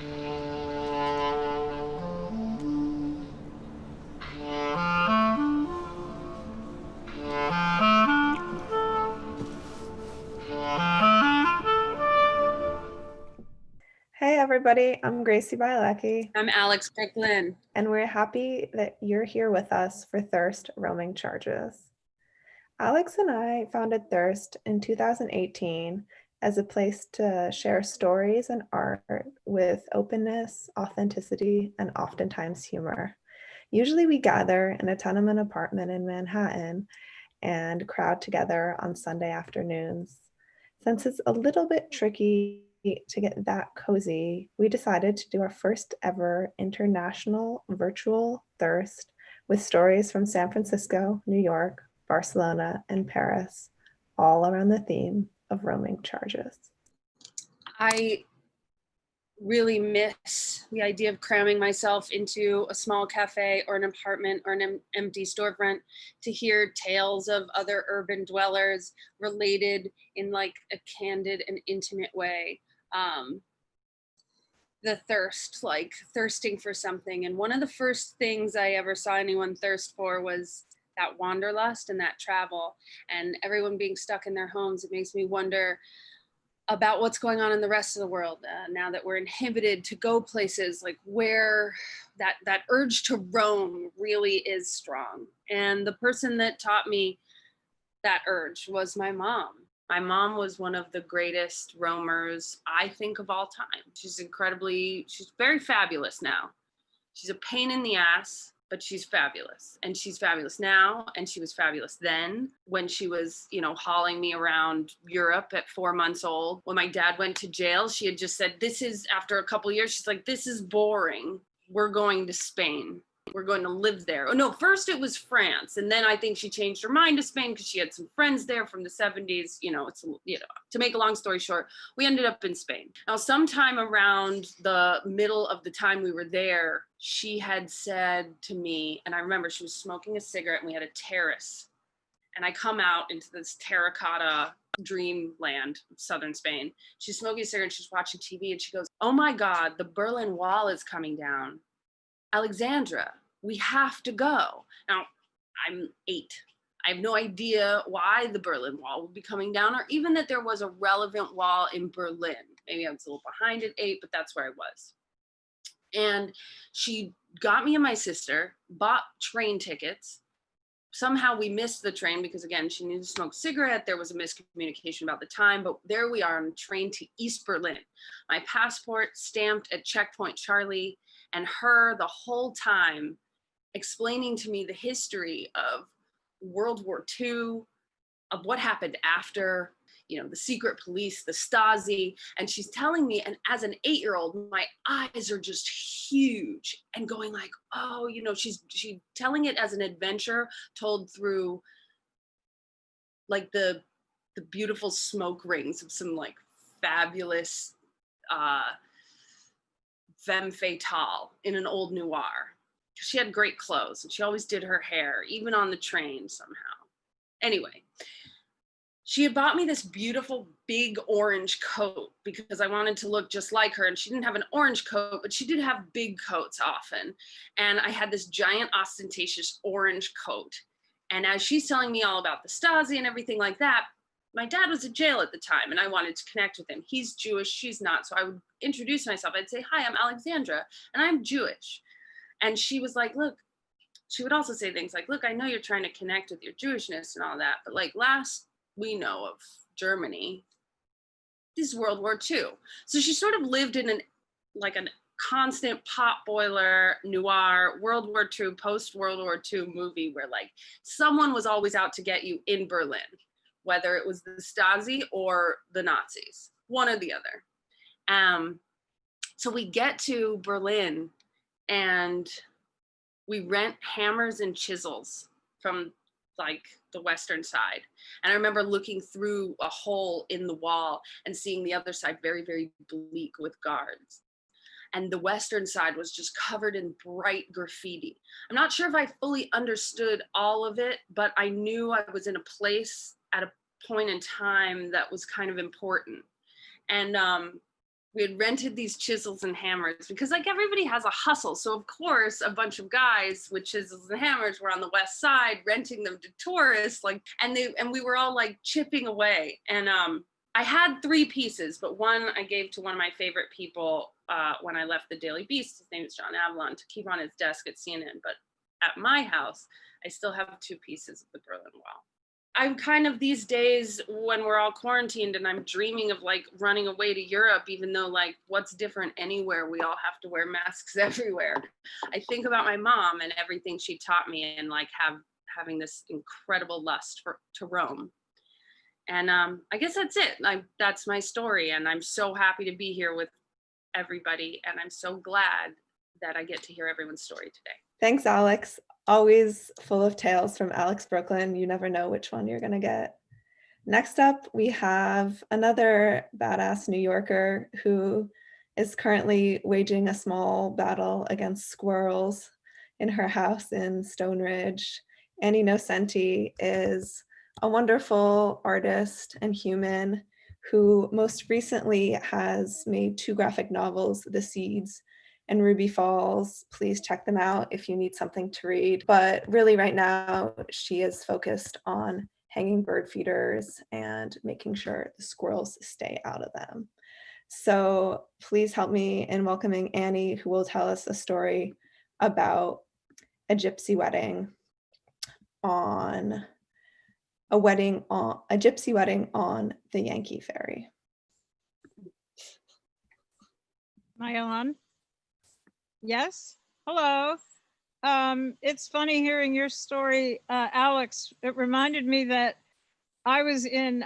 Hey everybody, I'm Gracie Bialecki, I'm Alex Brooklyn. and we're happy that you're here with us for Thirst Roaming Charges. Alex and I founded Thirst in 2018 as a place to share stories and art with openness, authenticity, and oftentimes humor. Usually we gather in a tenement apartment in Manhattan and crowd together on Sunday afternoons. Since it's a little bit tricky to get that cozy, we decided to do our first ever international virtual Thirst with stories from San Francisco, New York, Barcelona, and Perez, all around the theme of roaming charges. I really miss the idea of cramming myself into a small cafe or an apartment or an empty storefront to hear tales of other urban dwellers related in like a candid and intimate way. The thirst, like thirsting for something. And one of the first things I ever saw anyone thirst for was that wanderlust and that travel, and everyone being stuck in their homes. It makes me wonder about what's going on in the rest of the world now that we're inhibited to go places, like where that urge to roam really is strong. And the person that taught me that urge was my mom. My mom was one of the greatest roamers, I think, of all time. She's very fabulous now. She's a pain in the ass, but she's fabulous. And she's fabulous now. And she was fabulous then when she was, hauling me around Europe at 4 months old. When my dad went to jail, she had just said, after a couple of years, she's like, this is boring. We're going to Spain. We're going to live there. Oh no, first it was France. And then I think she changed her mind to Spain because she had some friends there from the 70s. To make a long story short, we ended up in Spain. Now, sometime around the middle of the time we were there, she had said to me, and I remember she was smoking a cigarette and we had a terrace. And I come out into this terracotta dreamland of southern Spain. She's smoking a cigarette and she's watching TV and she goes, oh my God, the Berlin Wall is coming down. Alexandra, we have to go. Now, I'm 8. I have no idea why the Berlin Wall would be coming down, or even that there was a relevant wall in Berlin. Maybe I was a little behind at 8, but that's where I was. And she got me and my sister, bought train tickets. Somehow we missed the train because, again, she needed to smoke a cigarette. There was a miscommunication about the time, but there we are on a train to East Berlin. My passport stamped at Checkpoint Charlie, and her the whole time explaining to me the history of World War II, of what happened after, the secret police, the Stasi. And she's telling me, and as an 8-year-old, my eyes are just huge and going like, oh, she's telling it as an adventure told through like the beautiful smoke rings of some like fabulous femme fatale in an old noir. She had great clothes and she always did her hair, even on the train somehow. Anyway, she had bought me this beautiful big orange coat because I wanted to look just like her. And she didn't have an orange coat, but she did have big coats often. And I had this giant ostentatious orange coat. And as she's telling me all about the Stasi and everything like that, my dad was in jail at the time and I wanted to connect with him. He's Jewish, she's not. So I would introduce myself. I'd say, hi, I'm Alexandra and I'm Jewish. And she was like, look, she would also say things like, look, I know you're trying to connect with your Jewishness and all that, but like last we know of Germany, this is World War II. So she sort of lived in a constant pot boiler noir World War II, post World War II movie where like someone was always out to get you in Berlin, whether it was the Stasi or the Nazis, one or the other. So we get to Berlin and we rent hammers and chisels from like the western side. And I remember looking through a hole in the wall and seeing the other side very, very bleak with guards. And the western side was just covered in bright graffiti. I'm not sure if I fully understood all of it, but I knew I was in a place at a point in time that was kind of important. And we had rented these chisels and hammers because like everybody has a hustle. So of course, a bunch of guys with chisels and hammers were on the west side renting them to tourists, like, and we were all like chipping away. And I had 3 pieces, but one I gave to one of my favorite people when I left the Daily Beast. His name is John Avalon, to keep on his desk at CNN. But at my house, I still have 2 pieces of the Berlin Wall. I'm kind of these days when we're all quarantined and I'm dreaming of like running away to Europe, even though like what's different anywhere, we all have to wear masks everywhere. I think about my mom and everything she taught me and like having this incredible lust to roam. And I guess that's it. That's my story. And I'm so happy to be here with everybody. And I'm so glad that I get to hear everyone's story today. Thanks, Alex. Always full of tales from Alex Brooklyn. You never know which one you're going to get. Next up, we have another badass New Yorker who is currently waging a small battle against squirrels in her house in Stone Ridge. Annie Nocenti is a wonderful artist and human who most recently has made 2 graphic novels, The Seeds and Ruby Falls. Please check them out if you need something to read. But really right now, she is focused on hanging bird feeders and making sure the squirrels stay out of them. So please help me in welcoming Annie, who will tell us a story about a gypsy wedding on a gypsy wedding on the Yankee Ferry. Am I on? Yes. Hello. It's funny hearing your story, Alex. It reminded me that I was in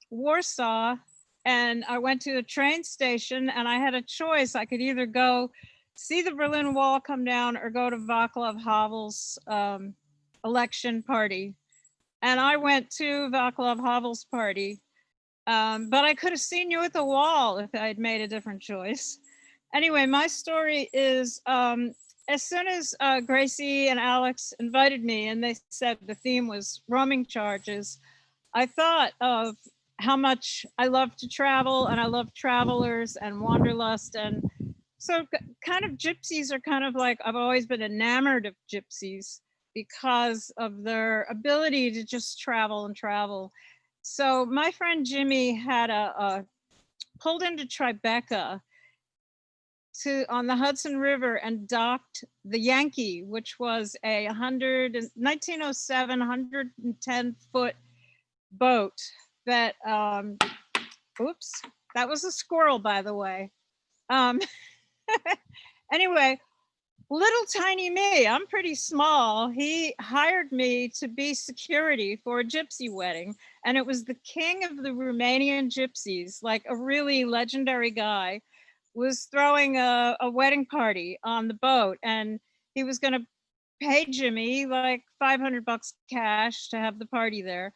Warsaw and I went to a train station and I had a choice. I could either go see the Berlin Wall come down or go to Václav Havel's election party. And I went to Václav Havel's party, but I could have seen you at the wall if I had made a different choice. Anyway, my story is as soon as Gracie and Alex invited me and they said the theme was roaming charges, I thought of how much I love to travel and I love travelers and wanderlust. And so kind of gypsies are kind of like, I've always been enamored of gypsies because of their ability to just travel and travel. So my friend Jimmy had pulled into Tribeca on the Hudson River and docked the Yankee, which was a 1907 110-foot boat that, oops, that was a squirrel, by the way. Anyway, little tiny me, I'm pretty small. He hired me to be security for a gypsy wedding. And it was the king of the Romanian gypsies, like a really legendary guy, was throwing a wedding party on the boat. And he was gonna pay Jimmy like $500 cash to have the party there.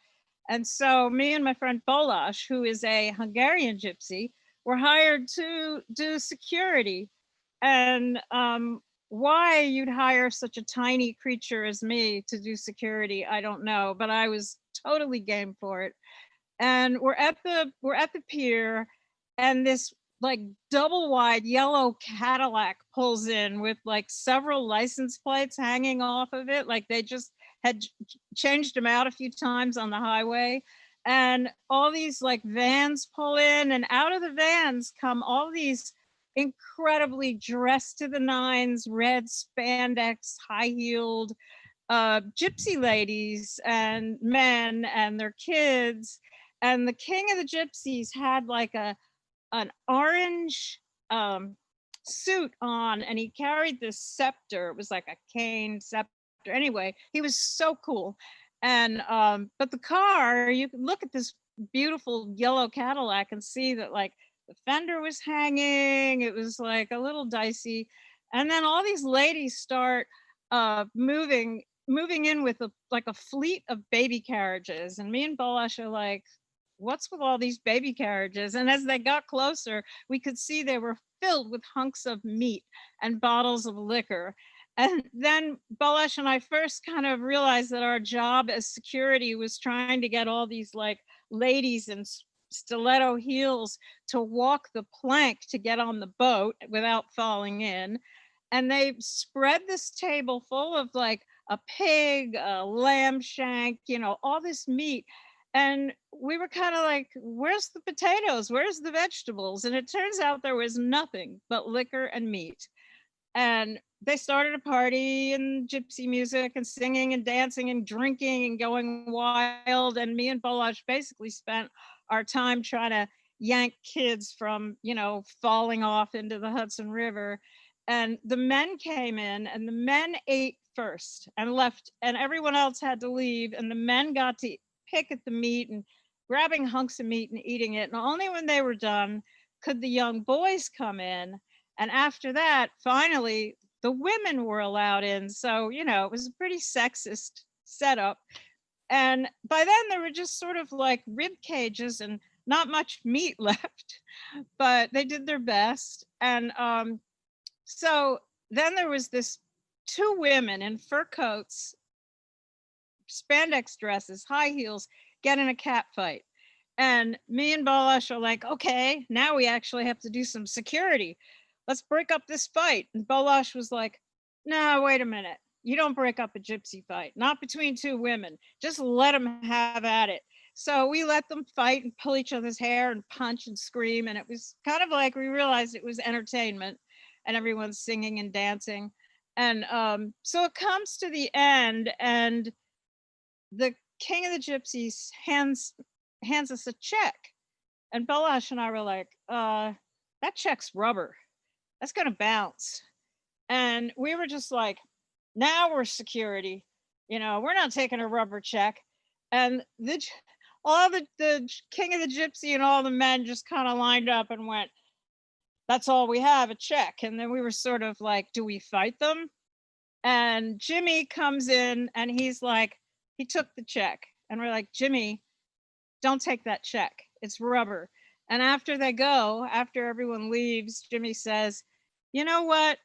And so me and my friend Balázs, who is a Hungarian gypsy, were hired to do security. And why you'd hire such a tiny creature as me to do security, I don't know, but I was totally game for it. And we're at the pier, and this like double wide yellow Cadillac pulls in with like several license plates hanging off of it. Like they just had changed them out a few times on the highway. And all these like vans pull in, and out of the vans come all these incredibly dressed to the nines, red spandex, high-heeled gypsy ladies and men and their kids. And the king of the gypsies had like an orange suit on, and he carried this scepter. It was like a cane scepter. Anyway, he was so cool. And but the car, you could look at this beautiful yellow Cadillac and see that like the fender was hanging. It was like a little dicey. And then all these ladies start moving in with like a fleet of baby carriages. And me and Balázs are like, what's with all these baby carriages? And as they got closer, we could see they were filled with hunks of meat and bottles of liquor. And then Balázs and I first kind of realized that our job as security was trying to get all these like ladies in stiletto heels to walk the plank to get on the boat without falling in. And they spread this table full of like a pig, a lamb shank, you know, all this meat. And we were kind of like, where's the potatoes? Where's the vegetables? And it turns out there was nothing but liquor and meat. And they started a party and gypsy music and singing and dancing and drinking and going wild. And me and Bolash basically spent our time trying to yank kids from, you know, falling off into the Hudson River. And the men came in and the men ate first and left, and everyone else had to leave. And the men got to pick at the meat and grabbing hunks of meat and eating it. And only when they were done could the young boys come in. And after that, finally, the women were allowed in. So, you know, it was a pretty sexist setup. And by then there were just sort of like rib cages and not much meat left, but they did their best. And so then there was this two women in fur coats, spandex dresses, high heels, get in a cat fight. And me and Bolash are like, okay, now we actually have to do some security. Let's break up this fight. And Bolash was like, no, wait a minute. You don't break up a gypsy fight, not between two women. Just let them have at it. So we let them fight and pull each other's hair and punch and scream. And it was kind of like we realized it was entertainment and everyone's singing and dancing. And so it comes to the end and the king of the gypsies hands us a check. And Bolash and I were like, that check's rubber. That's gonna bounce. And we were just like, now we're security. You know, we're not taking a rubber check. And all the king of the gypsy and all the men just kind of lined up and went, that's all we have, a check. And then we were sort of like, do we fight them? And Jimmy comes in and he's like, he took the check. And we're like, Jimmy, don't take that check. It's rubber. And after they go, after everyone leaves, Jimmy says, you know what?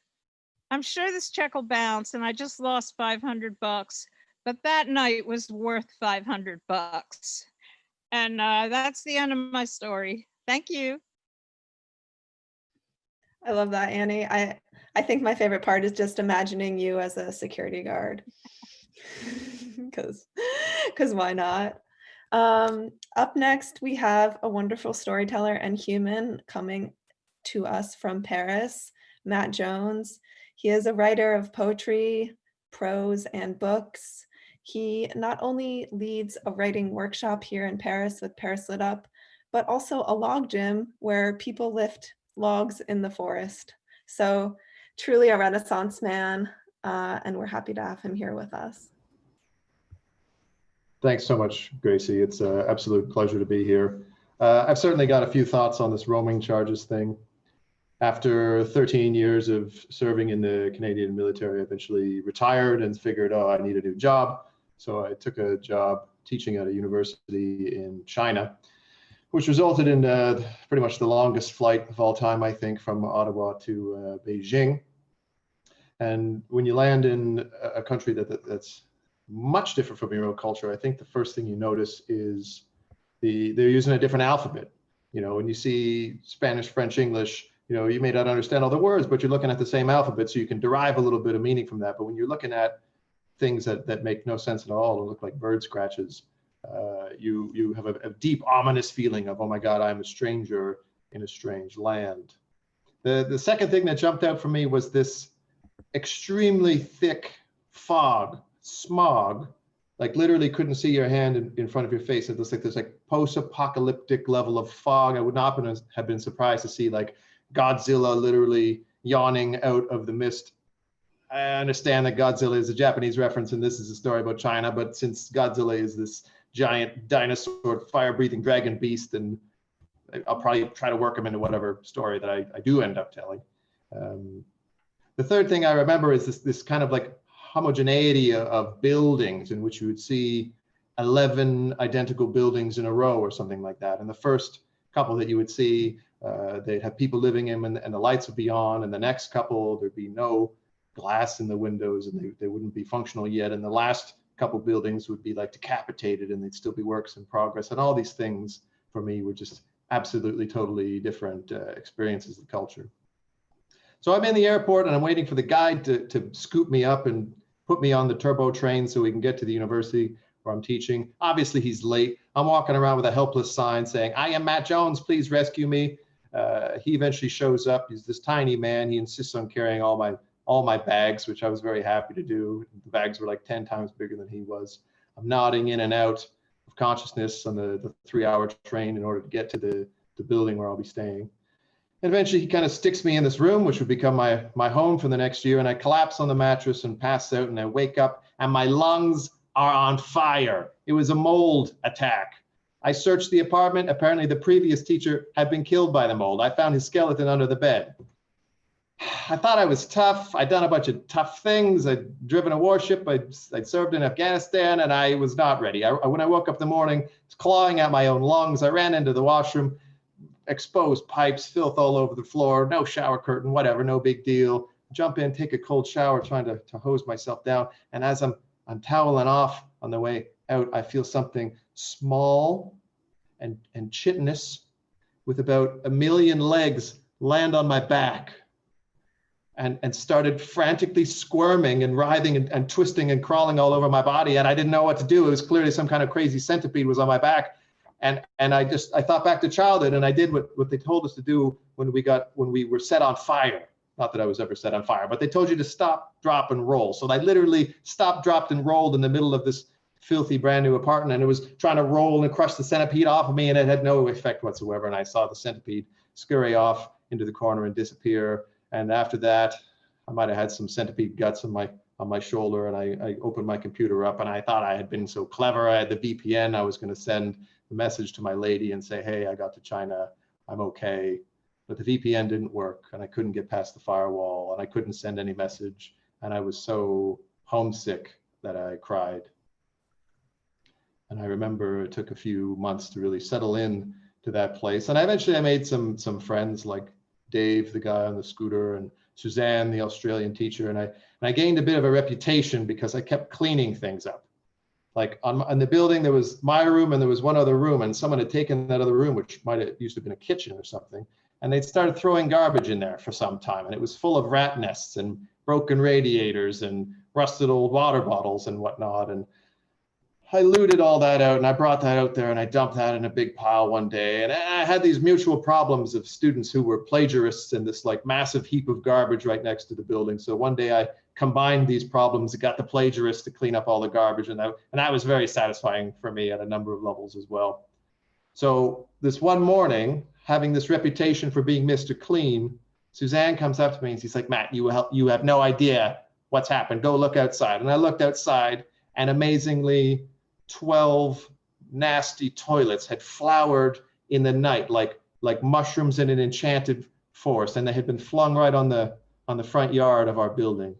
I'm sure this check will bounce and I just lost $500, but that night was worth $500. And that's the end of my story. Thank you. I love that, Annie. I think my favorite part is just imagining you as a security guard. Because why not? Up next, we have a wonderful storyteller and human coming to us from Paris, Matt Jones. He is a writer of poetry, prose, and books. He not only leads a writing workshop here in Paris with Paris Lit Up, but also a log gym where people lift logs in the forest. So truly a Renaissance man, and we're happy to have him here with us. Thanks so much, Gracie. It's an absolute pleasure to be here. I've certainly got a few thoughts on this roaming charges thing. After 13 years of serving in the Canadian military, I eventually retired and figured, oh, I need a new job. So I took a job teaching at a university in China, which resulted in pretty much the longest flight of all time, I think, from Ottawa to Beijing. And when you land in a country that's much different from your own culture, I think the first thing you notice is they're using a different alphabet. You know, when you see Spanish, French, English, you know, you may not understand all the words, but you're looking at the same alphabet, so you can derive a little bit of meaning from that. But when you're looking at things that make no sense at all or look like bird scratches, you have a deep, ominous feeling of, oh my God, I'm a stranger in a strange land. The second thing that jumped out for me was this extremely thick fog, smog, like literally couldn't see your hand in front of your face. It was like this like post-apocalyptic level of fog. I would not have been surprised to see like Godzilla literally yawning out of the mist. I understand that Godzilla is a Japanese reference and this is a story about China, but since Godzilla is this giant dinosaur fire-breathing dragon beast, and I'll probably try to work him into whatever story that I do end up telling. The third thing I remember is this kind of like homogeneity of buildings in which you would see 11 identical buildings in a row or something like that. And the first couple that you would see, they'd have people living in and the lights would be on, and the next couple, there'd be no glass in the windows and they wouldn't be functional yet. And the last couple buildings would be like decapitated and they'd still be works in progress. And all these things for me were just absolutely, totally different experiences of culture. So I'm in the airport and I'm waiting for the guide to scoop me up and put me on the turbo train so we can get to the university where I'm teaching. Obviously he's late. I'm walking around with a helpless sign saying, "I am Matt Jones, please rescue me." He eventually shows up. He's this tiny man. He insists on carrying all my bags, which I was very happy to do. The bags were like 10 times bigger than he was. I'm nodding in and out of consciousness on the 3-hour train in order to get to the building where I'll be staying. And eventually he kind of sticks me in this room, which would become my home for the next year. And I collapse on the mattress and pass out, and I wake up and my lungs are on fire. It was a mold attack. I searched the apartment. Apparently the previous teacher had been killed by the mold. I found his skeleton under the bed. I thought I was tough. I'd done a bunch of tough things. I'd driven a warship. I'd served in Afghanistan, and I was not ready. When I woke up in the morning, I was clawing at my own lungs. I ran into the washroom, exposed pipes, filth all over the floor, no shower curtain, whatever, no big deal. Jump in, take a cold shower, trying to hose myself down. And as I'm toweling off on the way out, I feel something small and chitinous with about 1 million legs land on my back and started frantically squirming and writhing and twisting and crawling all over my body. And I didn't know what to do. It was clearly some kind of crazy centipede was on my back. And I thought back to childhood, and I did what they told us to do when we were set on fire. Not that I was ever set on fire, but they told you to stop, drop, and roll. So I literally stopped, dropped, and rolled in the middle of this filthy brand new apartment, and it was trying to roll and crush the centipede off of me, and it had no effect whatsoever. And I saw the centipede scurry off into the corner and disappear. And after that, I might have had some centipede guts on my shoulder, and I opened my computer up, and I thought I had been so clever. I had the VPN. I was going to send the message to my lady and say, "Hey, I got to China. I'm okay." But the VPN didn't work, and I couldn't get past the firewall, and I couldn't send any message. And I was so homesick that I cried. And I remember it took a few months to really settle in to that place. And eventually I made some friends like Dave, the guy on the scooter, and Suzanne, the Australian teacher. And I gained a bit of a reputation because I kept cleaning things up. Like on the building, there was my room and there was one other room, and someone had taken that other room, which might have used to have been a kitchen or something. And they'd started throwing garbage in there for some time. And it was full of rat nests and broken radiators and rusted old water bottles and whatnot. And I looted all that out, and I brought that out there, and I dumped that in a big pile one day. And I had these mutual problems of students who were plagiarists in this like massive heap of garbage right next to the building. So one day I combined these problems and got the plagiarists to clean up all the garbage. And that was very satisfying for me at a number of levels as well. So this one morning, having this reputation for being Mr. Clean, Suzanne comes up to me and she's like, "Matt, you have no idea what's happened. Go look outside." And I looked outside, and amazingly, 12 nasty toilets had flowered in the night like mushrooms in an enchanted forest, and they had been flung right on the front yard of our building.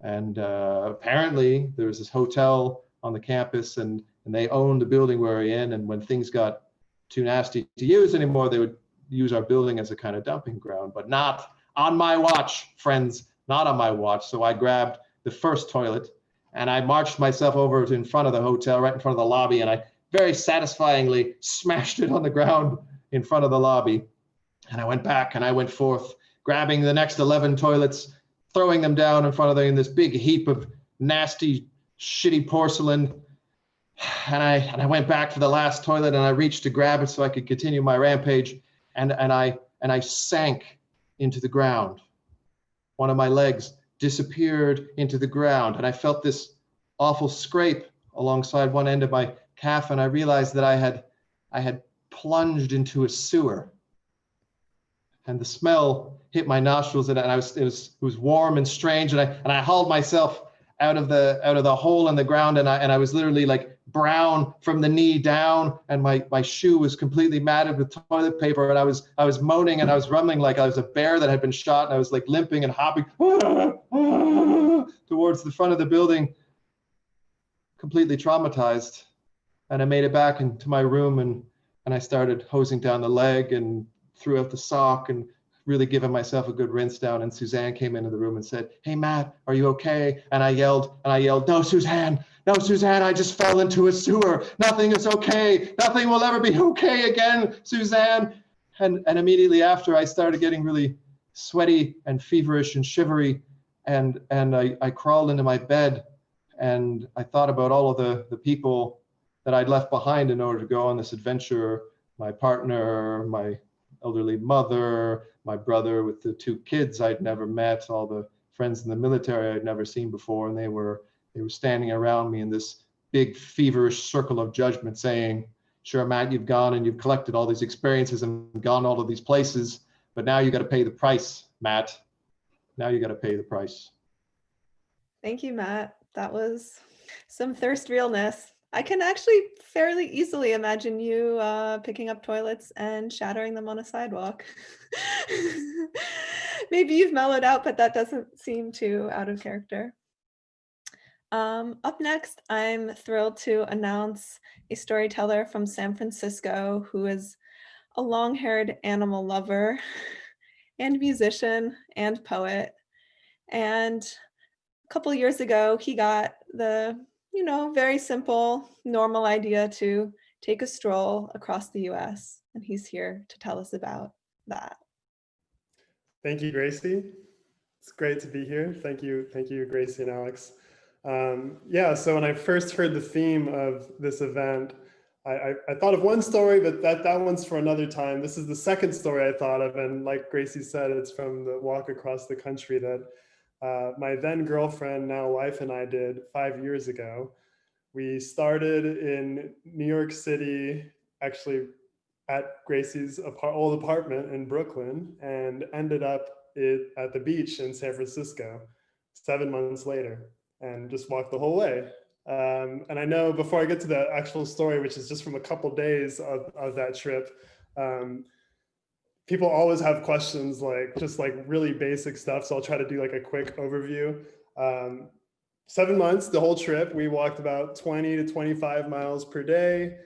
And apparently there was this hotel on the campus, and they owned the building we were in, and when things got too nasty to use anymore, they would use our building as a kind of dumping ground. But not on my watch, friends, not on my watch. So I grabbed the first toilet, and I marched myself over to in front of the hotel, right in front of the lobby, and I very satisfyingly smashed it on the ground in front of the lobby. And I went back and I went forth, grabbing the next 11 toilets, throwing them down in front of them in this big heap of nasty, shitty porcelain. And I went back to the last toilet, and I reached to grab it so I could continue my rampage. And I sank into the ground. One of my legs disappeared into the ground, and I felt this awful scrape alongside one end of my calf, and I realized that I had plunged into a sewer, and the smell hit my nostrils, and it was warm and strange, and I hauled myself out of the hole in the ground, and I was literally like brown from the knee down, and my shoe was completely matted with toilet paper, and I was moaning and I was rumbling like I was a bear that had been shot, and I was like limping and hopping towards the front of the building, completely traumatized. And I made it back into my room, and I started hosing down the leg and threw out the sock and really giving myself a good rinse down, and Suzanne came into the room and said, "Hey, Matt, are you okay?" And I yelled, "No, Suzanne, I just fell into a sewer. Nothing is okay. Nothing will ever be okay again, Suzanne." And immediately after, I started getting really sweaty and feverish and shivery. And I crawled into my bed, and I thought about all of the people that I'd left behind in order to go on this adventure. My partner, my elderly mother, my brother with the 2 kids I'd never met, all the friends in the military I'd never seen before. And they were standing around me in this big feverish circle of judgment saying, "Sure, Matt, you've gone and you've collected all these experiences and gone all of these places, but now you got to pay the price, Matt. Now you got to pay the price." Thank you, Matt. That was some thirst realness. I can actually fairly easily imagine you picking up toilets and shattering them on a sidewalk. Maybe you've mellowed out, but that doesn't seem too out of character. Up next, I'm thrilled to announce a storyteller from San Francisco who is a long-haired animal lover and musician and poet. And a couple of years ago, he got the, very simple, normal idea to take a stroll across the US. And he's here to tell us about that. Thank you, Gracie. It's great to be here. Thank you, Gracie and Alex. Yeah, so when I first heard the theme of this event, I thought of one story, but that one's for another time. This is the second story I thought of, and like Gracie said, it's from the walk across the country that my then girlfriend, now wife, and I did 5 years ago. We started in New York City, actually at Gracie's old apartment in Brooklyn, and ended up at the beach in San Francisco 7 months later, and just walked the whole way. And I know before I get to the actual story, which is just from a couple days of that trip, people always have questions just really basic stuff. So I'll try to do like a quick overview. 7 months, the whole trip, we walked about 20 to 25 miles per day,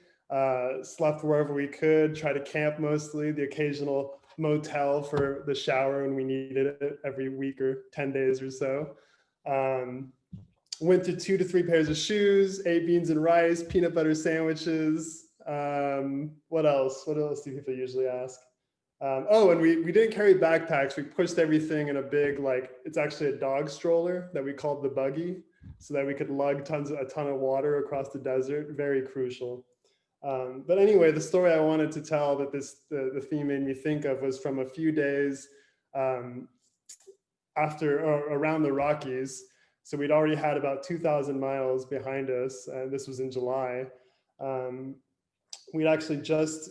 slept wherever we could, try to camp mostly, the occasional motel for the shower when we needed it every week or 10 days or so. Went through 2 to 3 pairs of shoes, ate beans and rice, peanut butter sandwiches. What else? What else do people usually ask? Oh, and we didn't carry backpacks. We pushed everything in a big, it's actually a dog stroller that we called the buggy, so that we could lug a ton of water across the desert. Very crucial. But anyway, the story I wanted to tell that the theme made me think of was from a few days around the Rockies. So we'd already had about 2,000 miles behind us, and this was in July. We'd actually just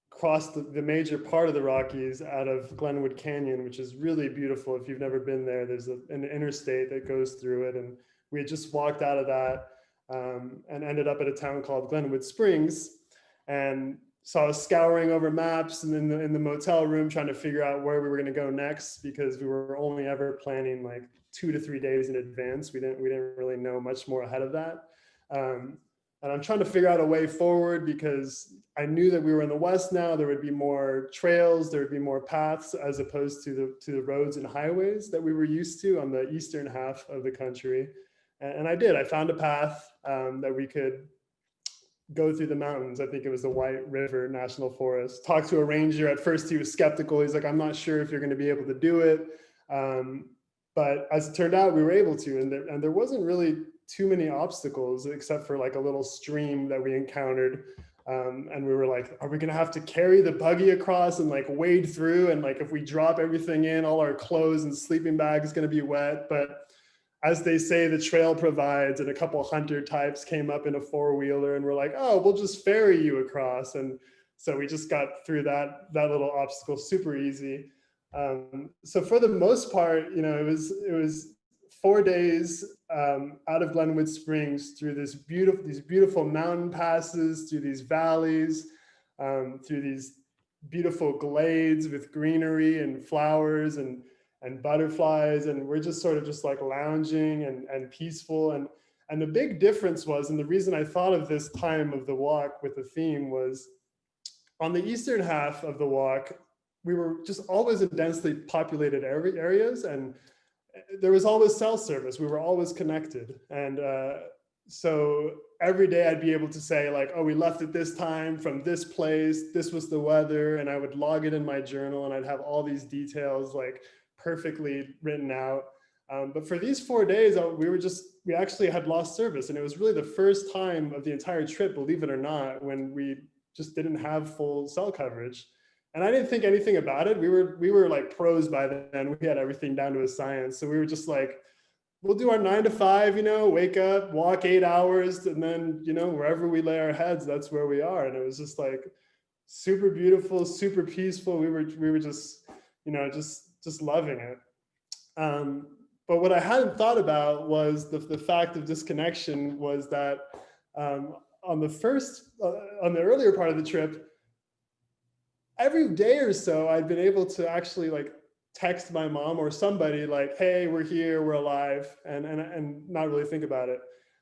crossed the major part of the Rockies out of Glenwood Canyon, which is really beautiful. If you've never been there, there's an interstate that goes through it. And we had just walked out of that and ended up at a town called Glenwood Springs. And so I was scouring over maps and in the motel room trying to figure out where we were going to go next, because we were only ever planning 2 to 3 days in advance. We didn't really know much more ahead of that. And I'm trying to figure out a way forward, because I knew that we were in the West now. There would be more trails, there would be more paths, as opposed to the roads and highways that we were used to on the eastern half of the country. And I did. I found a path that we could go through the mountains. I think it was the White River National Forest. Talked to a ranger. At first he was skeptical. He's like, "I'm not sure if you're going to be able to do it." But as it turned out, we were able to. And there wasn't really too many obstacles, except for a little stream that we encountered. And we were like, are we going to have to carry the buggy across and wade through? And if we drop everything in, all our clothes and sleeping bag is going to be wet. But as they say, the trail provides, and a couple hunter types came up in a 4-wheeler and we're like, oh, we'll just ferry you across. And so we just got through that little obstacle super easy. So for the most part, it was 4 days out of Glenwood Springs through these beautiful mountain passes, through these valleys, through these beautiful glades with greenery and flowers and butterflies. And we're just sort of lounging and peaceful. And the big difference was, and the reason I thought of this time of the walk with the theme was, on the eastern half of the walk, we were just always in densely populated areas, and there was always cell service. We were always connected. And so every day I'd be able to say like, oh, we left at this time from this place, this was the weather, and I would log it in my journal, and I'd have all these details like perfectly written out. But for these 4 days, we actually had lost service. And it was really the first time of the entire trip, believe it or not, when we just didn't have full cell coverage. And I didn't think anything about it. We were like pros by then. We had everything down to a science. So we were just like, we'll do our 9 to 5, wake up, walk 8 hours, and then, wherever we lay our heads, that's where we are. And it was just like super beautiful, super peaceful. We were just, just loving it. But what I hadn't thought about was the fact of disconnection was that on the earlier part of the trip, every day or so, I'd been able to actually like text my mom or somebody like, hey, we're here, we're alive, and not really think about it.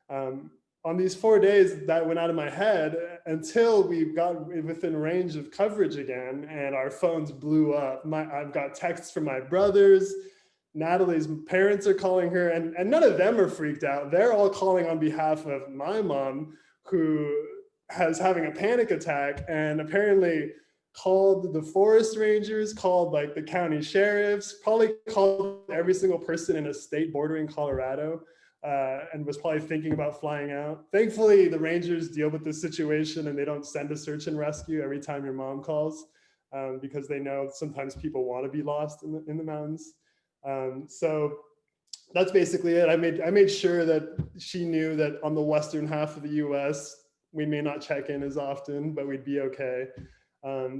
On these 4 days, that went out of my head until we got within range of coverage again, and our phones blew up. I've got texts from my brothers. Natalie's parents are calling her, and none of them are freaked out. They're all calling on behalf of my mom, who has having a panic attack, and apparently called the forest rangers, called like the county sheriffs, probably called every single person in a state bordering Colorado, and was probably thinking about flying out. Thankfully, the rangers deal with this situation and they don't send a search and rescue every time your mom calls, because they know sometimes people want to be lost in the mountains. So that's basically it. I made sure that she knew that on the western half of the US, we may not check in as often, but we'd be okay.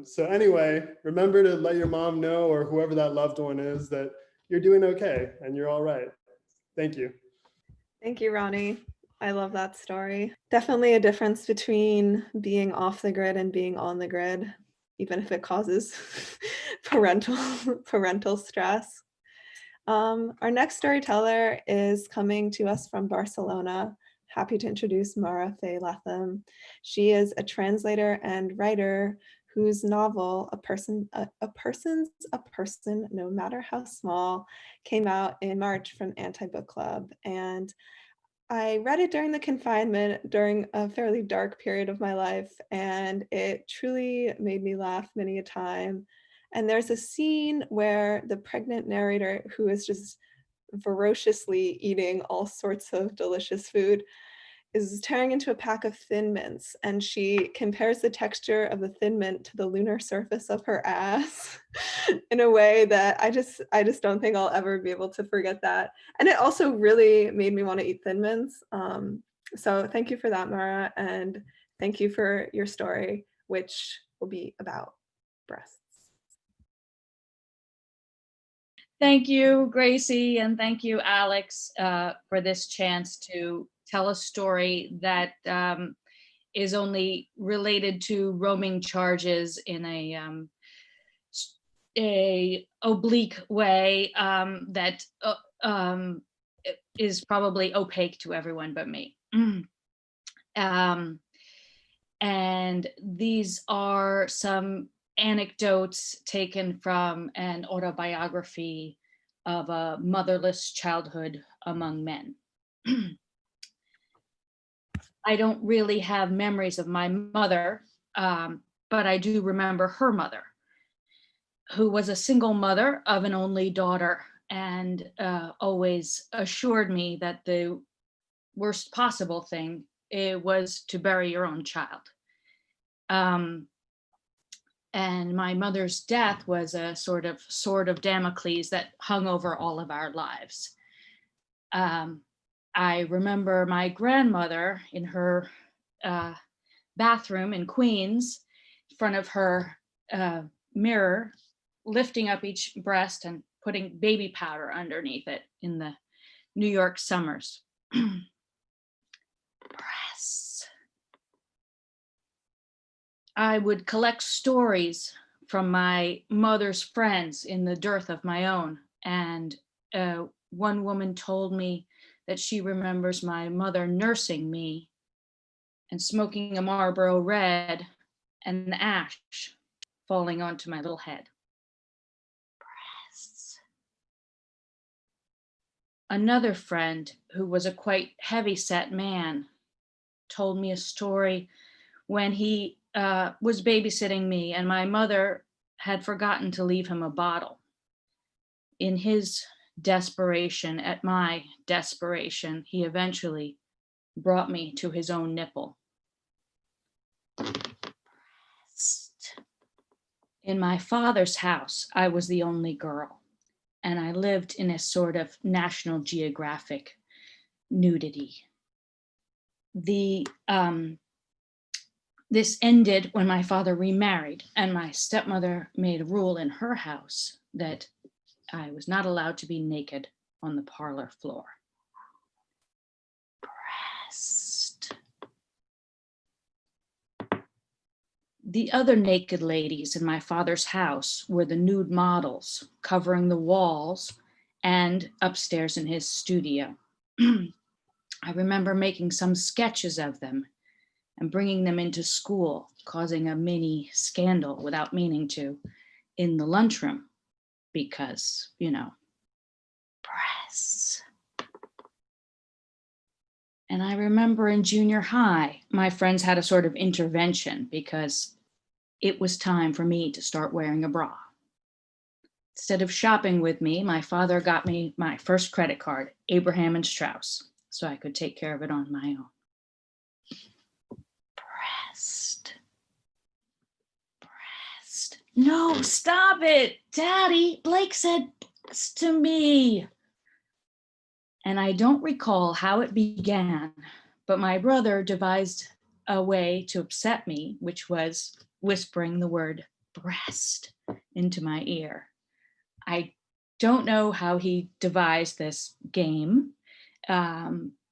So anyway, remember to let your mom know, or whoever that loved one is, that you're doing okay and you're all right. Thank you. Thank you, Ronny. I love that story. Definitely a difference between being off the grid and being on the grid, even if it causes parental stress. Our next storyteller is coming to us from Barcelona. Happy to introduce Mara Faye Lethem. She is a translator and writer whose novel, A Person's a Person, No Matter How Small, came out in March from Anti-Book Club. And I read it during the confinement, during a fairly dark period of my life, and it truly made me laugh many a time. And there's a scene where the pregnant narrator, who is just voraciously eating all sorts of delicious food, is tearing into a pack of Thin Mints, and she compares the texture of the Thin Mint to the lunar surface of her ass in a way that I just don't think I'll ever be able to forget that. And it also really made me want to eat Thin Mints. So thank you for that, Mara, and thank you for your story, which will be about breasts. Thank you, Gracie, and thank you, Alex, for this chance to tell a story that is only related to roaming charges in a oblique way that is probably opaque to everyone but me. And these are some anecdotes taken from an autobiography of a motherless childhood among men. I don't really have memories of my mother, but I do remember her mother, who was a single mother of an only daughter, and always assured me that the worst possible thing was to bury your own child. And my mother's death was a sort of sword of Damocles that hung over all of our lives. I remember my grandmother in her bathroom in Queens, in front of her mirror, lifting up each breast and putting baby powder underneath it in the New York summers. Breasts. I would collect stories from my mother's friends in the dearth of my own. And one woman told me that she remembers my mother nursing me and smoking a Marlboro Red and the ash falling onto my little head. another friend who was a quite heavy-set man told me a story when he was babysitting me and my mother had forgotten to leave him a bottle. In his desperation, at my desperation, he eventually brought me to his own nipple. In my father's house, I was the only girl, and I lived in a sort of National Geographic nudity. This ended when my father remarried, and my stepmother made a rule in her house that I was not allowed to be naked on the parlor floor. Breast. The other naked ladies in my father's house were the nude models covering the walls and upstairs in his studio. I remember making some sketches of them and bringing them into school, causing a mini scandal without meaning to in the lunchroom because, breasts. And I remember in junior high, my friends had a sort of intervention because it was time for me to start wearing a bra. Instead of shopping with me, my father got me my first credit card, Abraham and Strauss, so I could take care of it on my own. Breast. No, stop it, Daddy. Blake said breast to me. And I don't recall how it began, but my brother devised a way to upset me, which was whispering the word breast into my ear. I don't know how he devised this game,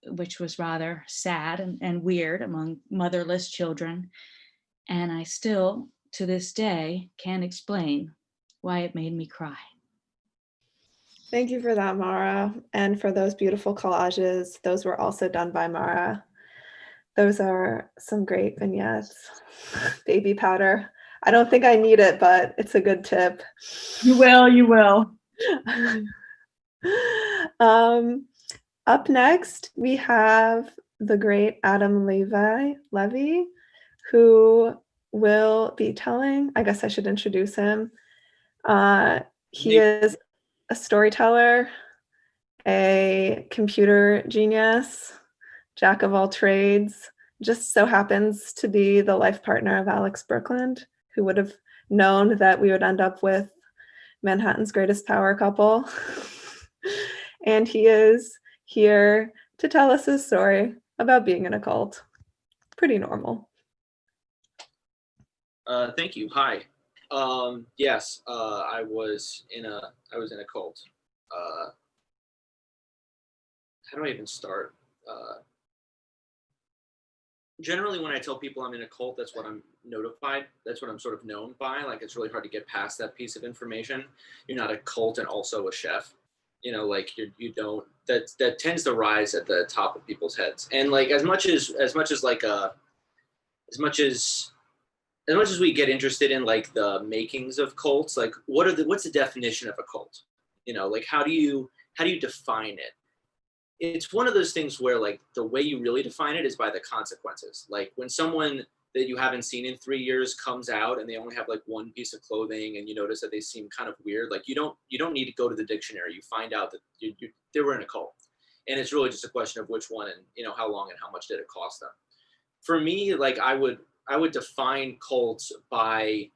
which was rather sad and weird among motherless children. And I still, to this day, can't explain why it made me cry. Thank you for that, Mara, and for those beautiful collages. Those were also done by Mara. Those are some great vignettes. Baby powder. I don't think I need it, but it's a good tip. You will. Up next, we have the great Adam Levy, who will be telling, I guess I should introduce him. He is a storyteller, a computer genius, jack of all trades, just so happens to be the life partner of Alex Brooklyn, who would have known that we would end up with Manhattan's greatest power couple. And he is here to tell us his story about being in a cult. Pretty normal. Thank you. Hi. Yes, I was in a cult. How do I even start? Generally, when I tell people I'm in a cult, that's what I'm notified. That's what I'm sort of known by. Like, it's really hard to get past that piece of information. You're not a cult and also a chef. Like you don't. That tends to rise at the top of people's heads. And like as much as we get interested in like the makings of cults, like what's the definition of a cult? Like how do you define it? It's one of those things where like the way you really define it is by the consequences. Like when someone that you haven't seen in 3 years comes out and they only have like one piece of clothing and you notice that they seem kind of weird, like you don't need to go to the dictionary. You find out that they were in a cult, and it's really just a question of which one and how long and how much did it cost them. For me, like I would define cults by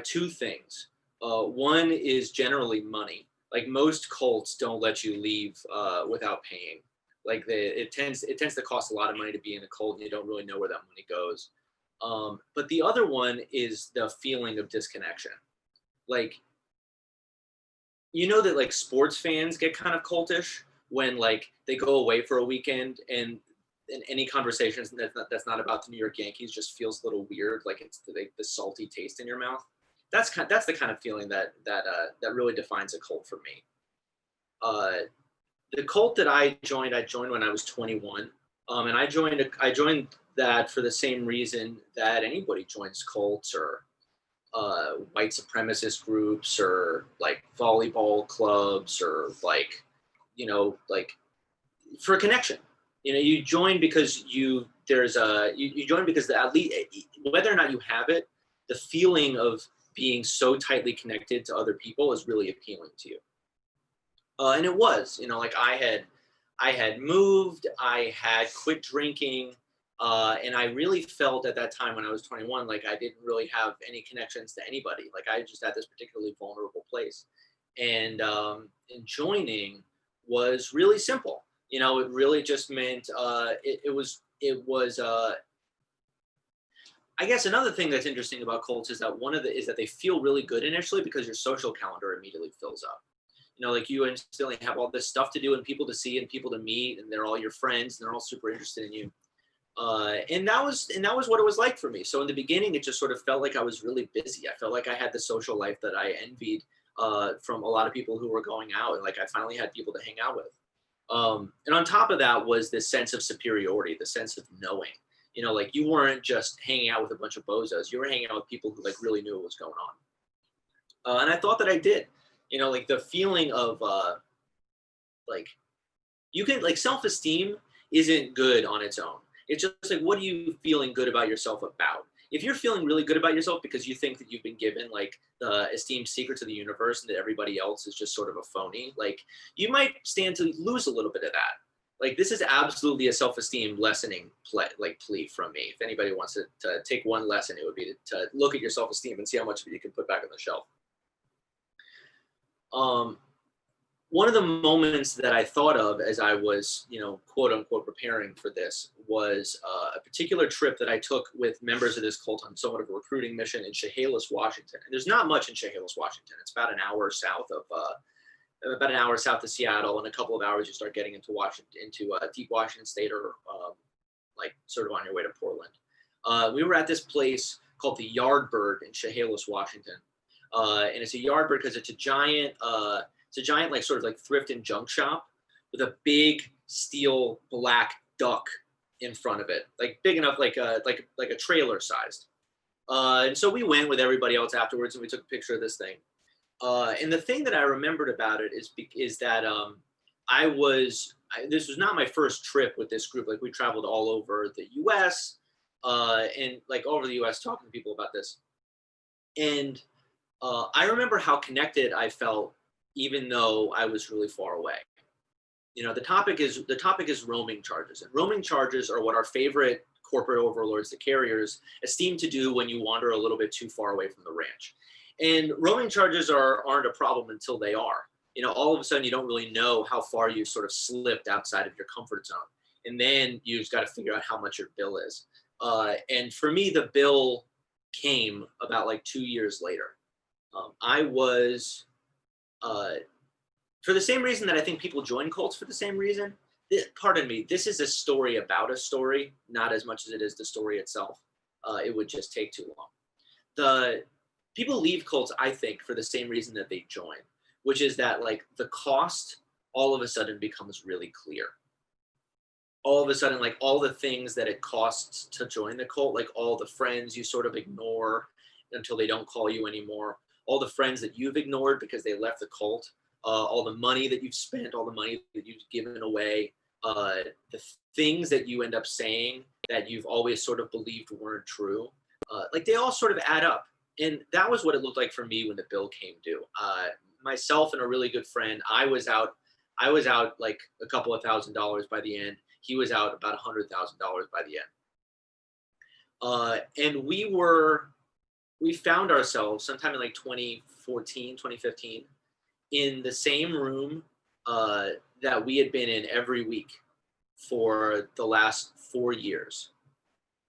two things. One is generally money. Like most cults don't let you leave without paying. Like it tends to cost a lot of money to be in a cult, and you don't really know where that money goes. But the other one is the feeling of disconnection. Like, that like sports fans get kind of cultish when like they go away for a weekend and any conversations that's not about the New York Yankees just feels a little weird. Like it's the salty taste in your mouth. That's the kind of feeling that really defines a cult for me. The cult that I joined when I was 21. And I joined that for the same reason that anybody joins cults or white supremacist groups or like volleyball clubs or like for a connection. You join because you join because at least, whether or not you have it, the feeling of being so tightly connected to other people is really appealing to you. And it was, like I had moved, I had quit drinking, and I really felt at that time when I was 21, like I didn't really have any connections to anybody. Like I just had this particularly vulnerable place, and joining was really simple. It really just meant it was. I guess another thing that's interesting about cults is that is that they feel really good initially because your social calendar immediately fills up. Like you instantly have all this stuff to do and people to see and people to meet, and they're all your friends and they're all super interested in you. And that was what it was like for me. So in the beginning, it just sort of felt like I was really busy. I felt like I had the social life that I envied from a lot of people who were going out, and like I finally had people to hang out with. And on top of that was this sense of superiority, the sense of knowing. Like you weren't just hanging out with a bunch of bozos. You were hanging out with people who like really knew what was going on. And I thought that I did. Like the feeling of like you can like self-esteem isn't good on its own. It's just like, what are you feeling good about yourself about? If you're feeling really good about yourself because you think that you've been given like the esteemed secrets of the universe and that everybody else is just sort of a phony, like you might stand to lose a little bit of that. Like this is absolutely a self-esteem lessening plea from me. If anybody wants to take one lesson, it would be to look at your self-esteem and see how much of it you can put back on the shelf. One of the moments that I thought of as I was, quote unquote, preparing for this was a particular trip that I took with members of this cult on somewhat of a recruiting mission in Chehalis, Washington. And there's not much in Chehalis, Washington. It's about an hour south of Seattle, and a couple of hours you start getting into deep Washington State, or like sort of on your way to Portland. We were at this place called the Yardbird in Chehalis, Washington. And it's a Yardbird because it's a giant like sort of like thrift and junk shop with a big steel black duck in front of it, like big enough, like a trailer sized. And so we went with everybody else afterwards and we took a picture of this thing. And the thing that I remembered about it is that this was not my first trip with this group. Like we traveled all over the US and like all over the US talking to people about this. And I remember how connected I felt even though I was really far away. The topic is roaming charges, and roaming charges are what our favorite corporate overlords, the carriers, esteem to do when you wander a little bit too far away from the ranch. And roaming charges aren't a problem until they are. All of a sudden you don't really know how far you sort of slipped outside of your comfort zone, and then you just got to figure out how much your bill is. And for me, the bill came about like 2 years later. I was. For the same reason that I think people join cults for the same reason, pardon me, this is a story about a story, not as much as it is the story itself. It would just take too long. People leave cults, I think, for the same reason that they join, which is that like the cost all of a sudden becomes really clear. All of a sudden, like all the things that it costs to join the cult, like all the friends you sort of ignore until they don't call you anymore, all the friends that you've ignored because they left the cult, all the money that you've spent, all the money that you've given away, the things that you end up saying that you've always sort of believed weren't true, like they all sort of add up. And that was what it looked like for me when the bill came due. Myself and a really good friend, I was out like a couple of $1,000s by the end. He was out about $100,000 by the end. And we found ourselves sometime in like 2015, in the same room that we had been in every week for the last 4 years,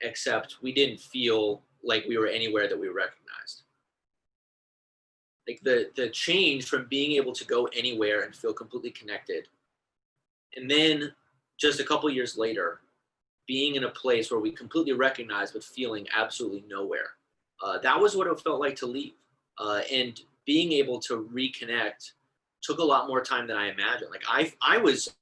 except we didn't feel like we were anywhere that we recognized. Like the change from being able to go anywhere and feel completely connected, and then just a couple years later, being in a place where we completely recognized but feeling absolutely nowhere. That was what it felt like to leave. And being able to reconnect took a lot more time than I imagined. Like I was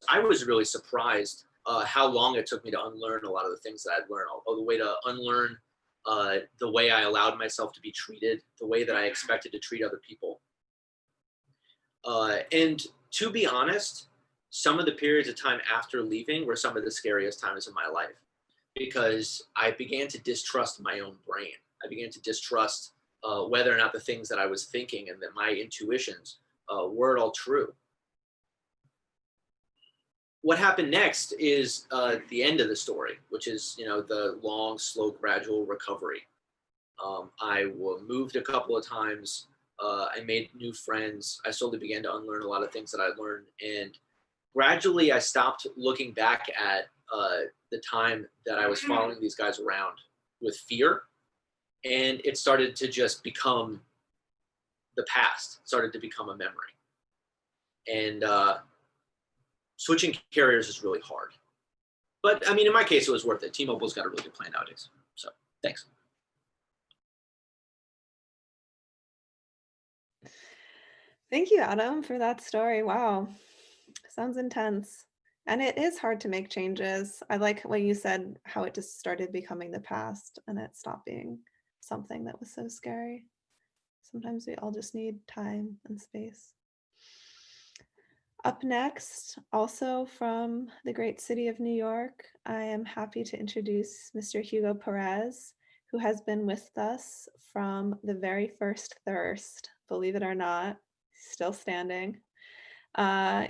really surprised how long it took me to unlearn a lot of the things that I'd learned, all the way to unlearn the way I allowed myself to be treated, the way that I expected to treat other people. And to be honest, some of the periods of time after leaving were some of the scariest times of my life, because I began to distrust my own brain. I began to distrust whether or not the things that I was thinking and that my intuitions were at all true. What happened next is the end of the story, which is, you know, the long, slow, gradual recovery. I moved a couple of times. I made new friends. I slowly began to unlearn a lot of things that I learned. And gradually I stopped looking back at the time that I was following these guys around with fear. And it started to just become the past, it started to become a memory. And switching carriers is really hard. But I mean, in my case, it was worth it. T-Mobile's got a really good plan nowadays. So thanks. Thank you, Adam, for that story. Wow, sounds intense. And it is hard to make changes. I like what you said, how it just started becoming the past and it stopped being something that was so scary. Sometimes we all just need time and space. Up next, also from the great city of New York, I am happy to introduce Mr. Hugo Perez, who has been with us from the very first Thirst, believe it or not, still standing.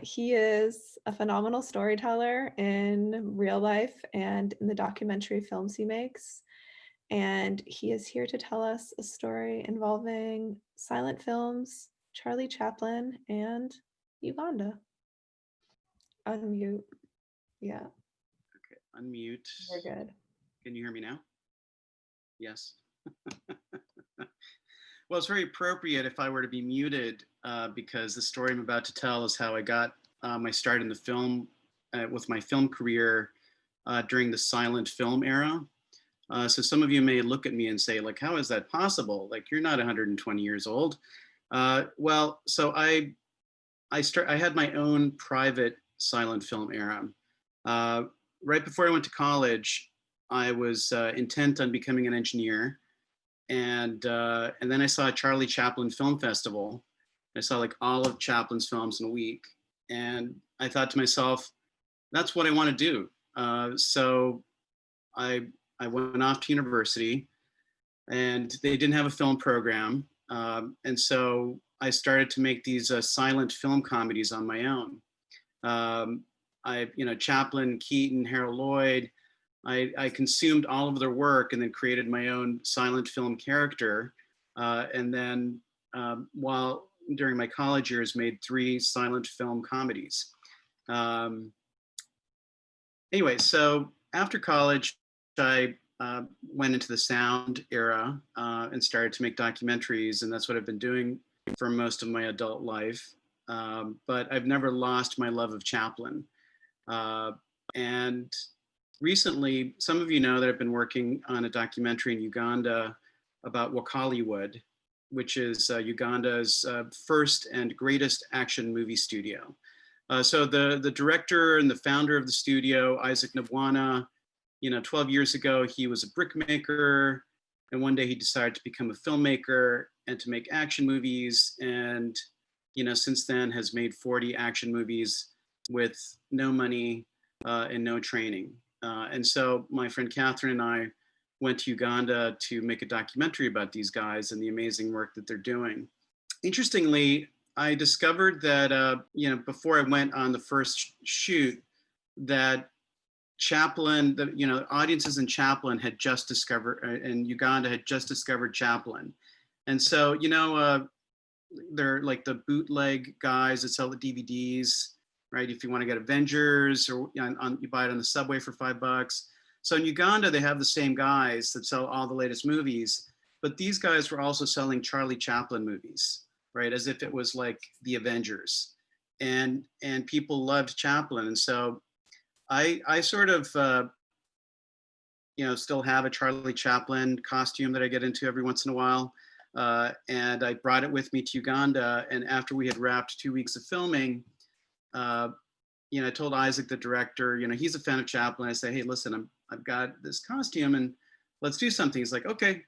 He is a phenomenal storyteller in real life and in the documentary films he makes. And he is here to tell us a story involving silent films, Charlie Chaplin, and Uganda. Unmute. Yeah. Okay, unmute. We're good. Can you hear me now? Yes. Well, it's very appropriate if I were to be muted because the story I'm about to tell is how I got my start in the film with my film career during the silent film era. So some of you may look at me and say, like, how is that possible? Like, you're not 120 years old. Well, so I had my own private silent film era. Right before I went to college, I was intent on becoming an engineer. And then I saw a Charlie Chaplin Film Festival. I saw like all of Chaplin's films in a week. And I thought to myself, that's what I want to do. So I went off to university and they didn't have a film program. And so I started to make these silent film comedies on my own. Chaplin, Keaton, Harold Lloyd, I consumed all of their work and then created my own silent film character. And then while during my college years, made 3 silent film comedies. Anyway, so after college, I went into the sound era and started to make documentaries, and that's what I've been doing for most of my adult life. But I've never lost my love of Chaplin. And recently, some of you know that I've been working on a documentary in Uganda about Wakaliwood, which is Uganda's first and greatest action movie studio. So the director and the founder of the studio, Isaac Nabwana, 12 years ago, he was a brickmaker. And one day he decided to become a filmmaker and to make action movies. And, since then has made 40 action movies with no money and no training. And so my friend Catherine and I went to Uganda to make a documentary about these guys and the amazing work that they're doing. Interestingly, I discovered that, before I went on the first shoot, that Chaplin, audiences in Chaplin had just discovered, in Uganda had just discovered Chaplin. And so, they're like the bootleg guys that sell the DVDs, right? If you want to get Avengers or you buy it on the subway for $5. So in Uganda, they have the same guys that sell all the latest movies, but these guys were also selling Charlie Chaplin movies, right? As if it was like the Avengers, and people loved Chaplin. And so I sort of, still have a Charlie Chaplin costume that I get into every once in a while. And I brought it with me to Uganda. And after we had wrapped 2 weeks of filming, I told Isaac, the director, he's a fan of Chaplin. I say, hey, listen, I've got this costume and let's do something. He's like, okay,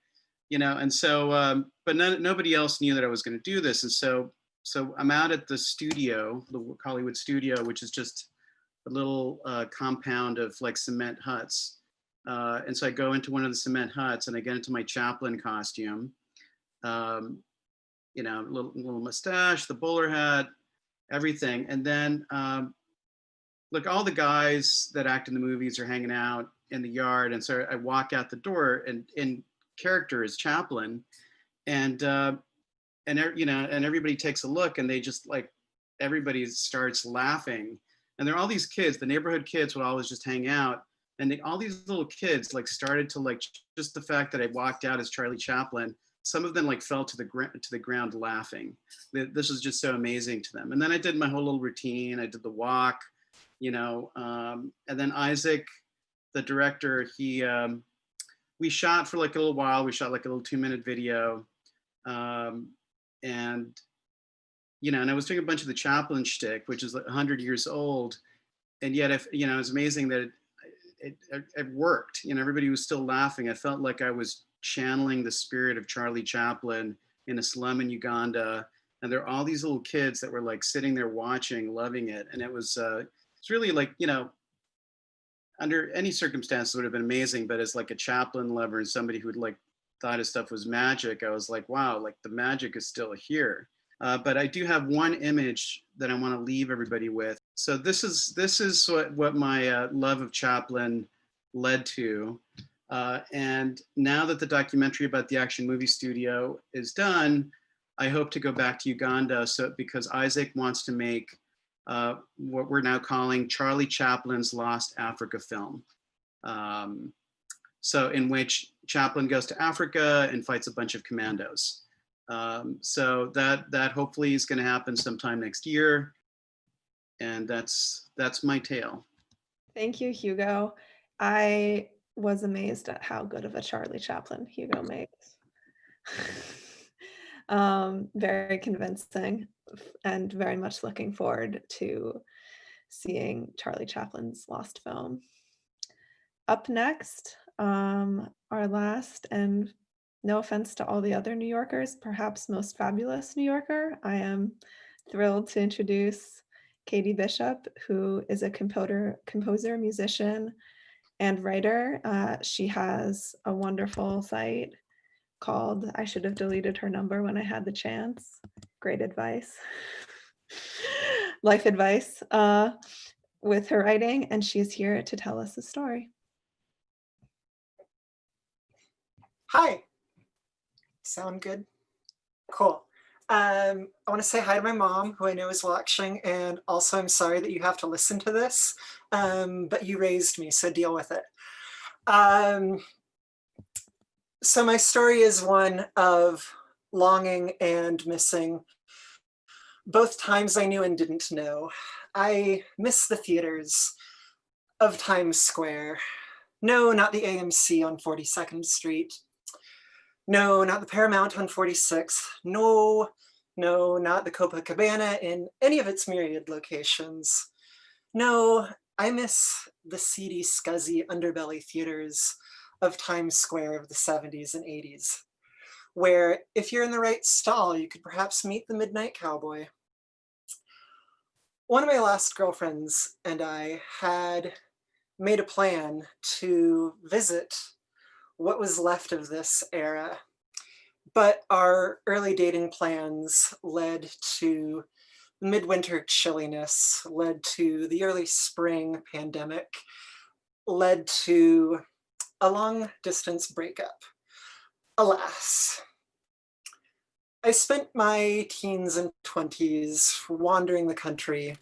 and so, but nobody else knew that I was going to do this. And so so I'm out at the studio, the Hollywood studio, which is just a little compound of like cement huts. And so I go into one of the cement huts and I get into my Chaplin costume. You know, little mustache, the bowler hat, everything. And then look, all the guys that act in the movies are hanging out in the yard. And so I walk out the door, and in character is Chaplin. And you know, and everybody takes a look, and they just like, everybody starts laughing. And there are all these kids, the neighborhood kids would always just hang out. And all these little kids like started to like, just the fact that I walked out as Charlie Chaplin, some of them like fell to the ground laughing. This was just so amazing to them. And then I did my whole little routine. I did the walk, you know, and then Isaac, the director, we shot for like a little while. We shot like a little 2-minute video. And, you know, and I was doing a bunch of the Chaplin shtick, which is like 100 years old. And yet, if, you know, it's amazing that it worked. You know, everybody was still laughing. I felt like I was channeling the spirit of Charlie Chaplin in a slum in Uganda. And there are all these little kids that were like sitting there watching, loving it. And it was, it's really like, you know, under any circumstances it would have been amazing, but as like a Chaplin lover and somebody who would like thought his stuff was magic, I was like, wow, like the magic is still here. But I do have one image that I want to leave everybody with. So this is what my love of Chaplin led to. And now that the documentary about the Action Movie Studio is done, I hope to go back to Uganda. So because Isaac wants to make what we're now calling Charlie Chaplin's Lost Africa film. So in which Chaplin goes to Africa and fights a bunch of commandos. So that hopefully is going to happen sometime next year. And that's my tale. Thank you, Hugo. I was amazed at how good of a Charlie Chaplin Hugo makes. Very convincing, and very much looking forward to seeing Charlie Chaplin's lost film. Up next, our last, and no offense to all the other New Yorkers, perhaps most fabulous New Yorker, I am thrilled to introduce Katie Bishop, who is a composer, musician, and writer. She has a wonderful site called, I should have deleted her number when I had the chance. Great advice. Life advice with her writing, and she's here to tell us a story. Hi. Sound good? Cool. I want to say hi to my mom, who I know is watching, and also I'm sorry that you have to listen to this, but you raised me, so deal with it. So my story is one of longing and missing, both times I knew and didn't know. I miss the theaters of Times Square. No, not the AMC on 42nd Street. No, not the Paramount on 46th. No, not the Copacabana in any of its myriad locations. No, I miss the seedy, scuzzy underbelly theaters of Times Square of the 70s and 80s, where if you're in the right stall, you could perhaps meet the Midnight Cowboy. One of my last girlfriends and I had made a plan to visit what was left of this era, but our early dating plans led to midwinter chilliness, led to the early spring pandemic, led to a long distance breakup. Alas, I spent my teens and 20s wandering the country,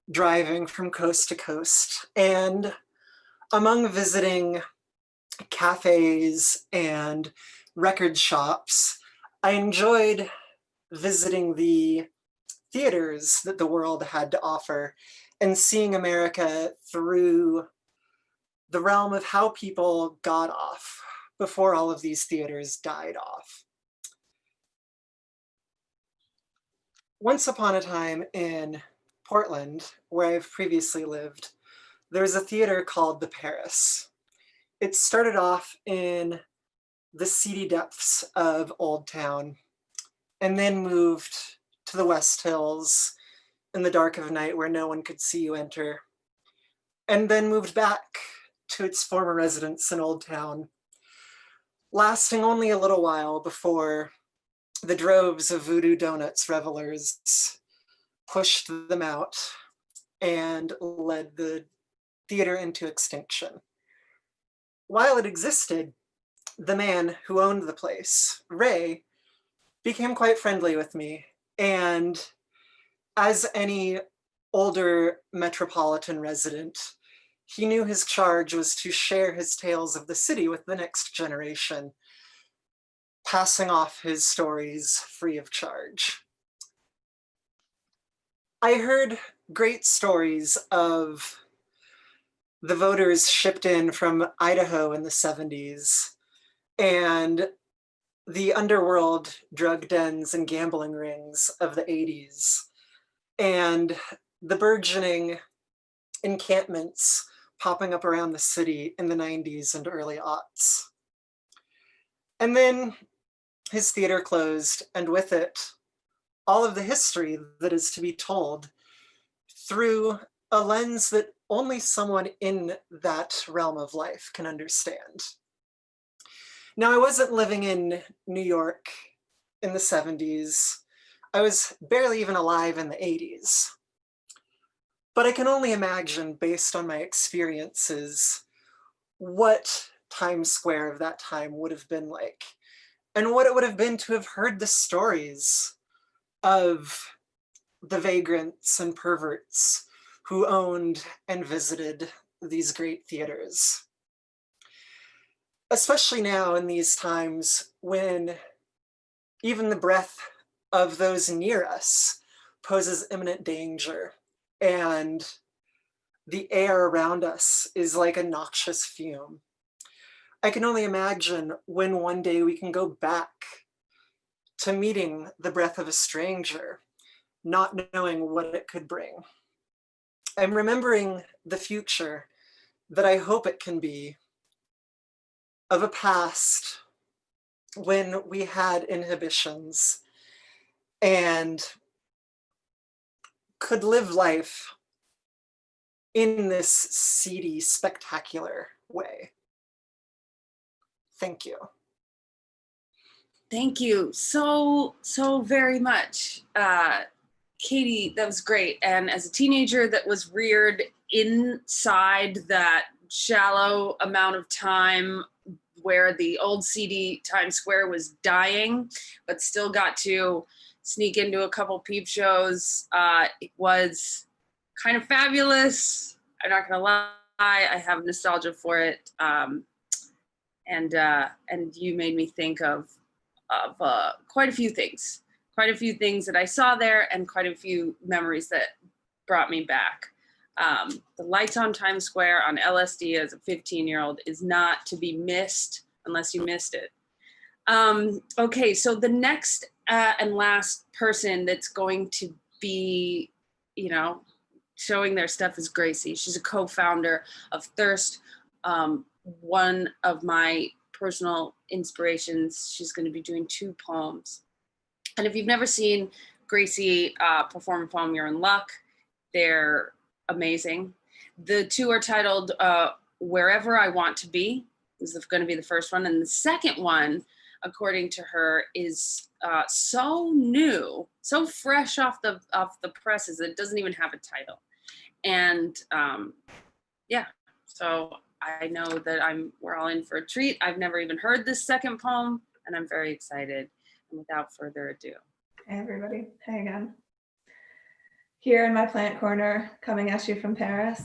driving from coast to coast, and among visiting cafes and record shops, I enjoyed visiting the theaters that the world had to offer and seeing America through the realm of how people got off before all of these theaters died off. Once upon a time in Portland, where I've previously lived, there was a theater called the Perez. It started off in the seedy depths of Old Town and then moved to the West Hills in the dark of night where no one could see you enter, and then moved back to its former residence in Old Town, lasting only a little while before the droves of Voodoo Donuts revelers pushed them out and led the theater into extinction. While it existed, the man who owned the place, Ray, became quite friendly with me, and as any older metropolitan resident, he knew his charge was to share his tales of the city with the next generation, passing off his stories free of charge. I heard great stories of the voters shipped in from Idaho in the 70s, and the underworld drug dens and gambling rings of the 80s, and the burgeoning encampments popping up around the city in the 90s and early aughts. And then his theater closed, and with it, all of the history that is to be told through a lens that only someone in that realm of life can understand. Now, I wasn't living in New York in the 70s. I was barely even alive in the 80s. But I can only imagine, based on my experiences, what Times Square of that time would have been like, and what it would have been to have heard the stories of the vagrants and perverts who owned and visited these great theaters. Especially now in these times when even the breath of those near us poses imminent danger, and the air around us is like a noxious fume. I can only imagine when one day we can go back to meeting the breath of a stranger, not knowing what it could bring. I'm remembering the future that I hope it can be, of a past when we had inhibitions and could live life in this seedy, spectacular way. Thank you. Thank you so very much. Katie, that was great. And as a teenager that was reared inside that shallow amount of time where the old seedy Times Square was dying, but still got to sneak into a couple peep shows, it was kind of fabulous. I'm not gonna lie, I have nostalgia for it. And you made me think of quite a few things that I saw there, and quite a few memories that brought me back. The lights on Times Square on LSD as a 15-year-old is not to be missed unless you missed it. Okay, so the next and last person that's going to be, showing their stuff is Gracie. She's a co-founder of Thirst, one of my personal inspirations. She's going to be doing 2 poems. And if you've never seen Gracie perform a poem, you're in luck. They're amazing. The 2 are titled Wherever I Want to Be, is going to be the first one. And the second one, according to her, is so new, so fresh off the presses, it doesn't even have a title. And yeah, so I know that we're all in for a treat. I've never even heard this second poem, and I'm very excited. And without further ado. Hey everybody, hey again. Here in my plant corner, coming at you from Paris.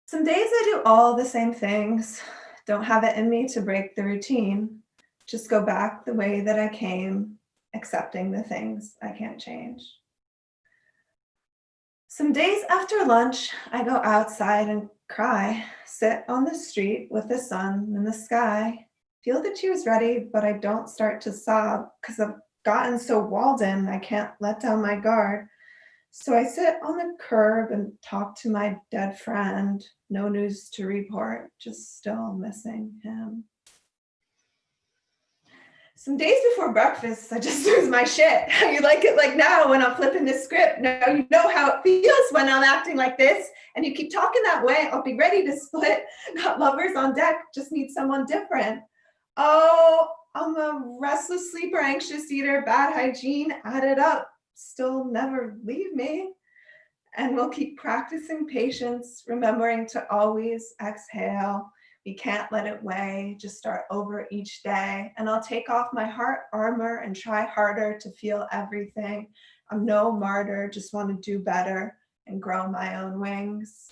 Some days I do all the same things. Don't have it in me to break the routine. Just go back the way that I came, accepting the things I can't change. Some days after lunch, I go outside and cry, sit on the street with the sun in the sky, feel the tears ready, but I don't start to sob because I've gotten so walled in, I can't let down my guard. So I sit on the curb and talk to my dead friend. No news to report, just still missing him. Some days before breakfast, I just lose my shit. How you like it like now when I'm flipping the script? Now you know how it feels when I'm acting like this, and you keep talking that way, I'll be ready to split. Got lovers on deck, just need someone different. Oh, I'm a restless sleeper, anxious eater, bad hygiene, add it up, still never leave me. And we'll keep practicing patience, remembering to always exhale. We can't let it weigh, just start over each day. And I'll take off my heart armor and try harder to feel everything. I'm no martyr, just want to do better and grow my own wings.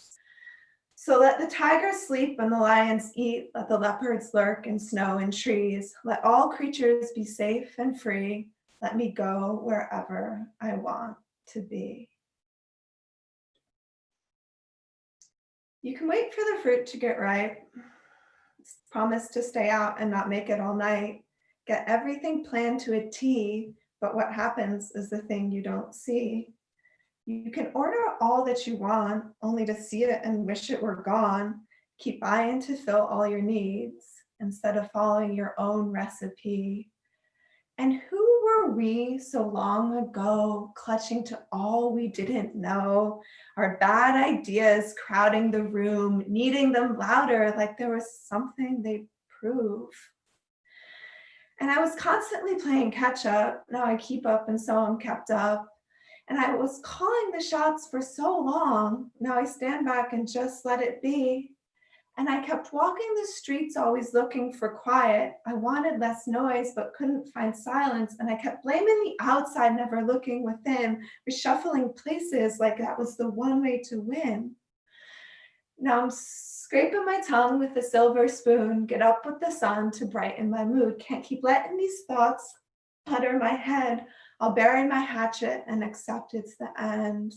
So let the tigers sleep and the lions eat. Let the leopards lurk in snow and trees. Let all creatures be safe and free. Let me go wherever I want to be. You can wait for the fruit to get ripe. Promise to stay out and not make it all night. Get everything planned to a T, but what happens is the thing you don't see. You can order all that you want, only to see it and wish it were gone. Keep buying to fill all your needs instead of following your own recipe. And who were we so long ago, clutching to all we didn't know? Our bad ideas crowding the room, needing them louder like there was something they'd prove. And I was constantly playing catch up. Now I keep up and so I'm kept up. And I was calling the shots for so long. Now I stand back and just let it be. And I kept walking the streets, always looking for quiet. I wanted less noise, but couldn't find silence. And I kept blaming the outside, never looking within, reshuffling places like that was the one way to win. Now I'm scraping my tongue with a silver spoon, get up with the sun to brighten my mood. Can't keep letting these thoughts clutter my head. I'll bury my hatchet and accept it's the end.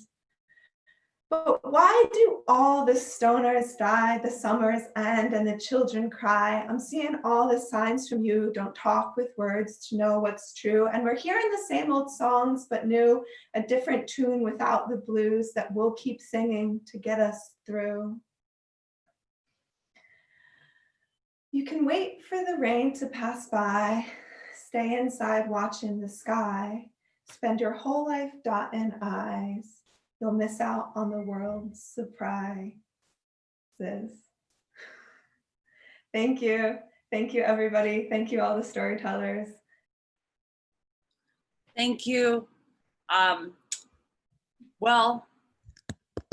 But why do all the stoners die, the summers end, and the children cry? I'm seeing all the signs from you, don't talk with words to know what's true. And we're hearing the same old songs, but new, a different tune without the blues that we'll keep singing to get us through. You can wait for the rain to pass by, stay inside watching the sky, spend your whole life dotting I's. You'll miss out on the world's surprises. Thank you. Thank you, everybody. Thank you, all the storytellers. Thank you. Well,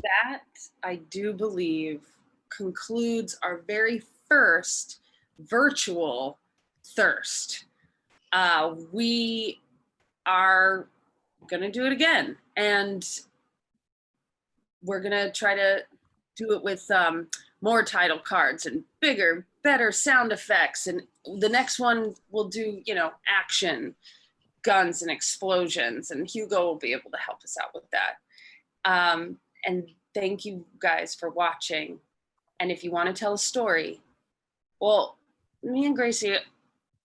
that I do believe concludes our very first virtual thirst. We are gonna do it again, and we're gonna try to do it with more title cards and bigger, better sound effects. And the next one we'll do, action, guns and explosions, and Hugo will be able to help us out with that. And thank you guys for watching. And if you want to tell a story, well, me and Gracie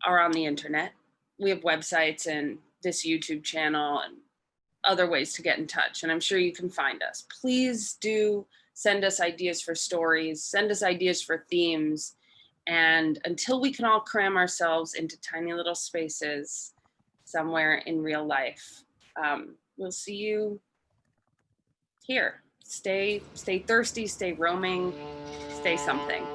are on the internet. We have websites and this YouTube channel and other ways to get in touch, and I'm sure you can find us. Please do send us ideas for stories, send us ideas for themes, and until we can all cram ourselves into tiny little spaces somewhere in real life, we'll see you here. Stay thirsty, stay roaming, stay something.